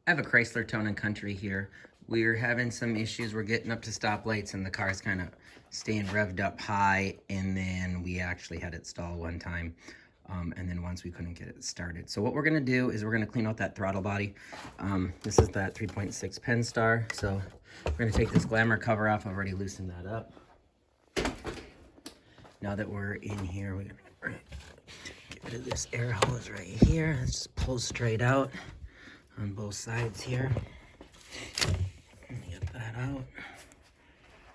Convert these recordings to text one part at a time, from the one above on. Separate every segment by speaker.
Speaker 1: I have a Chrysler Town & Country here. We're having some issues. We're getting up to stoplights and the car's kind of staying revved up high, and then we actually had it stall one time. And then once we couldn't get it started. So what we're gonna do is we're gonna clean out that throttle body. This is that 3.6 Penstar. So we're gonna take this Glamour cover off. I've already loosened that up. Now that we're in here, we're gonna get rid of this air hose right here. Let's just pull straight out on both sides here. Get that out.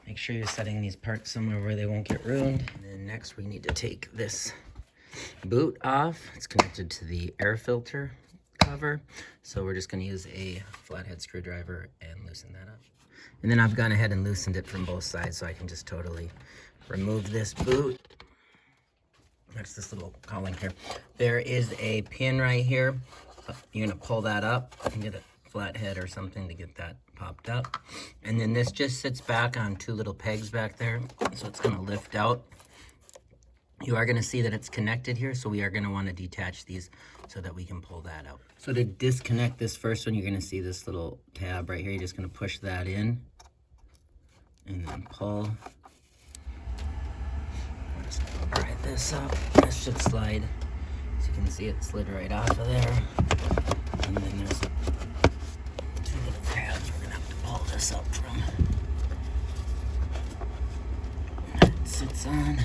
Speaker 1: Make sure you're setting these parts somewhere where they won't get ruined. And then next we need to take this boot off. It's connected to the air filter cover. So we're just gonna use a flathead screwdriver and loosen that up. And then I've gone ahead and loosened it from both sides so I can just totally remove this boot. That's this little cowling here. There is a pin right here. You're gonna pull that up and get a flathead or something to get that popped up. And then this just sits back on two little pegs back there. So it's gonna lift out. You are gonna see that it's connected here, so we are gonna wanna detach these so that we can pull that out. So to disconnect this first one, you're gonna see this little tab right here. You're just gonna push that in and then pull. We're just gonna pry this up. This should slide. As you can see, it slid right off of there. And then there's two little tabs we're gonna have to pull this up from. It sits on.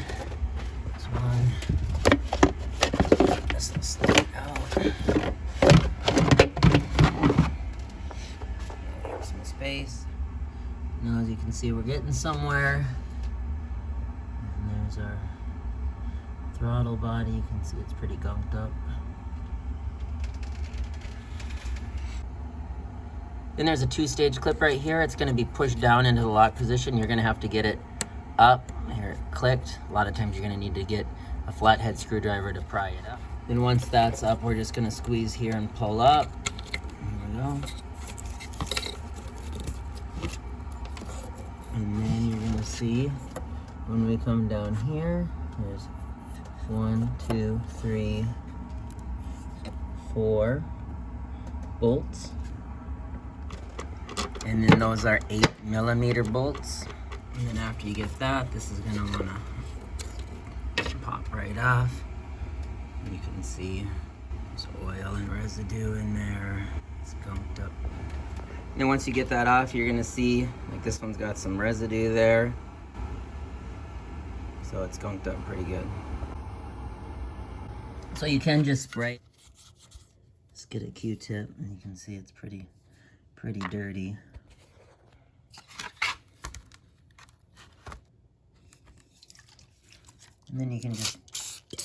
Speaker 1: One. This will slide out. Here's some space. Now, as you can see, we're getting somewhere. And there's our throttle body. You can see it's pretty gunked up. Then there's a two-stage clip right here. It's going to be pushed down into the lock position. You're going to have to get it up. Here it clicked. A lot of times you're going to need to get a flathead screwdriver to pry it up. Then once that's up, we're just going to squeeze here and pull up. There we go. And then you're going to see when we come down here, there's 1, 2, 3, 4 bolts. And then those are 8mm bolts. And then after you get that, this is gonna wanna pop right off. And you can see there's oil and residue in there. It's gunked up. And then once you get that off, you're gonna see, like this one's got some residue there. So it's gunked up pretty good. So you can just spray. Just get a Q-tip and you can see it's pretty dirty. And then you can just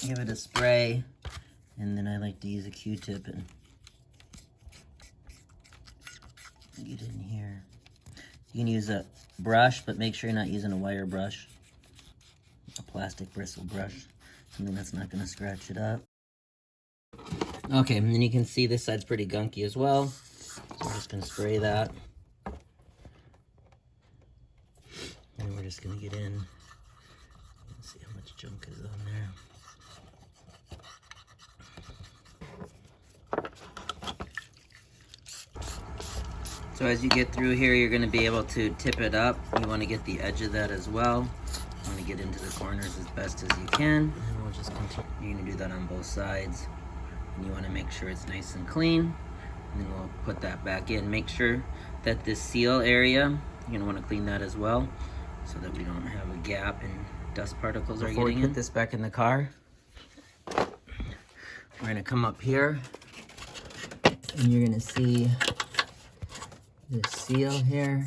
Speaker 1: give it a spray, and then I like to use a Q-tip and get in here. You can use a brush, but make sure you're not using a wire brush, a plastic bristle brush, and then that's not going to scratch it up. Okay, and then you can see this side's pretty gunky as well, so I'm just going to spray that. And we're just going to get in. See how much junk is on there. So as you get through here, you're going to be able to tip it up. You want to get the edge of that as well. You want to get into the corners as best as you can. And we'll just continue. You're going to do that on both sides. And you want to make sure it's nice and clean. And then we'll put that back in. Make sure that this seal area, you're going to want to clean that as well, so that we don't have a gap and dust particles are getting in. Before we put this back in the car, we're going to come up here and you're going to see this seal here.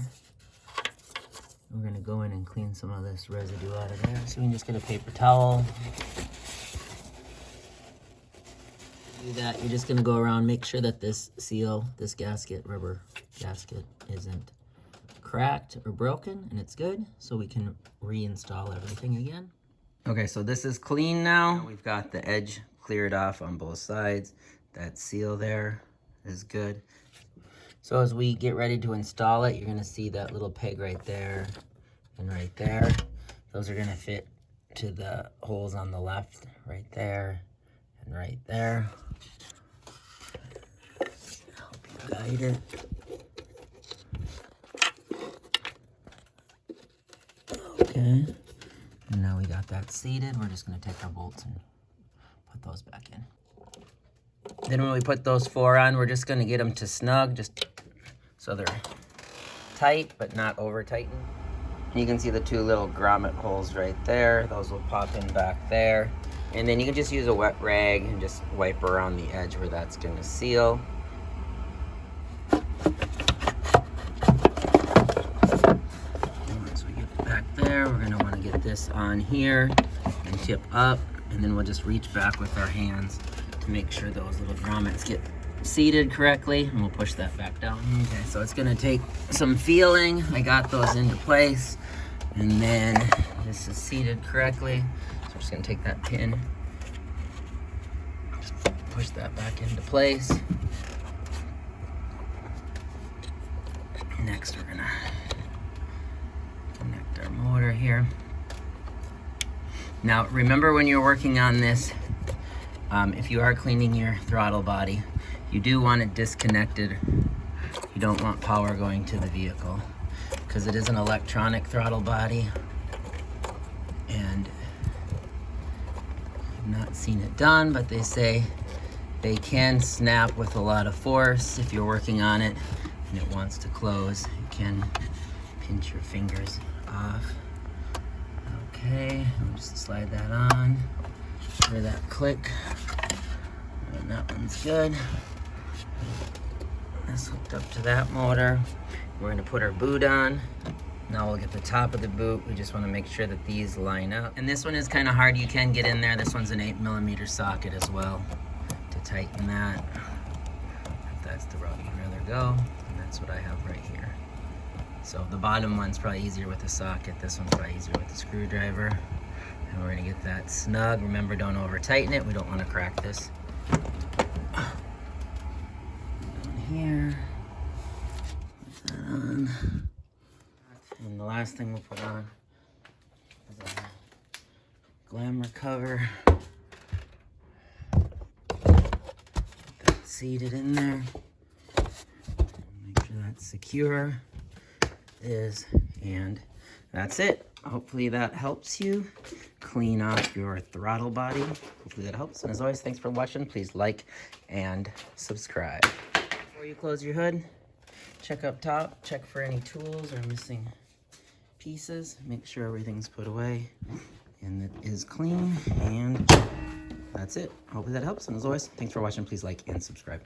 Speaker 1: We're going to go in and clean some of this residue out of there. So we can just get a paper towel. Do that. You're just going to go around, make sure that this seal, this gasket, rubber gasket, isn't cracked or broken, and it's good, so we can reinstall everything again. Okay, so this is clean now. We've got the edge cleared off on both sides. That seal there is good. So as we get ready to install it, you're gonna see that little peg right there and right there. Those are gonna fit to the holes on the left, right there and right there. Help you guide it. Okay. And now we got that seated. We're just gonna take our bolts and put those back in. Then when we put those 4 on, we're just gonna get them to snug, just so they're tight, but not over tightened. You can see the 2 little grommet holes right there. Those will pop in back there. And then you can just use a wet rag and just wipe around the edge where that's gonna seal. Once we get back there, we're gonna wanna get this on here and tip up, and then we'll just reach back with our hands to make sure those little grommets get seated correctly, and we'll push that back down. Okay, so it's gonna take some feeling. I got those into place, and then this is seated correctly. So we're just gonna take that pin, just push that back into place. Next, we're gonna connect our motor here. Now, remember when you're working on this, if you are cleaning your throttle body, you do want it disconnected. You don't want power going to the vehicle because it is an electronic throttle body, and I've not seen it done, but they say they can snap with a lot of force if you're working on it and it wants to close. You can pinch your fingers off. Okay, I'll just slide that on for that click. And that one's good. That's hooked up to that motor. We're gonna put our boot on. Now we'll get the top of the boot. We just wanna make sure that these line up. And this one is kind of hard. You can get in there. This one's an 8mm socket as well to tighten that. If that's the route you'd rather go. And that's what I have right here. So the bottom one's probably easier with a socket. This one's probably easier with a screwdriver. And we're gonna get that snug. Remember, don't over tighten it. We don't wanna crack this. Down here, put that on. And the last thing we'll put on is a glamour cover. Get that seated in there. Make sure that's secure. And that's it. Hopefully that helps you clean off your throttle body. Hopefully that helps. And as always, thanks for watching. Please like and subscribe. Before you close your hood, check up top, check for any tools or missing pieces. Make sure everything's put away and it is clean. And that's it. Hopefully that helps. And as always, thanks for watching. Please like and subscribe.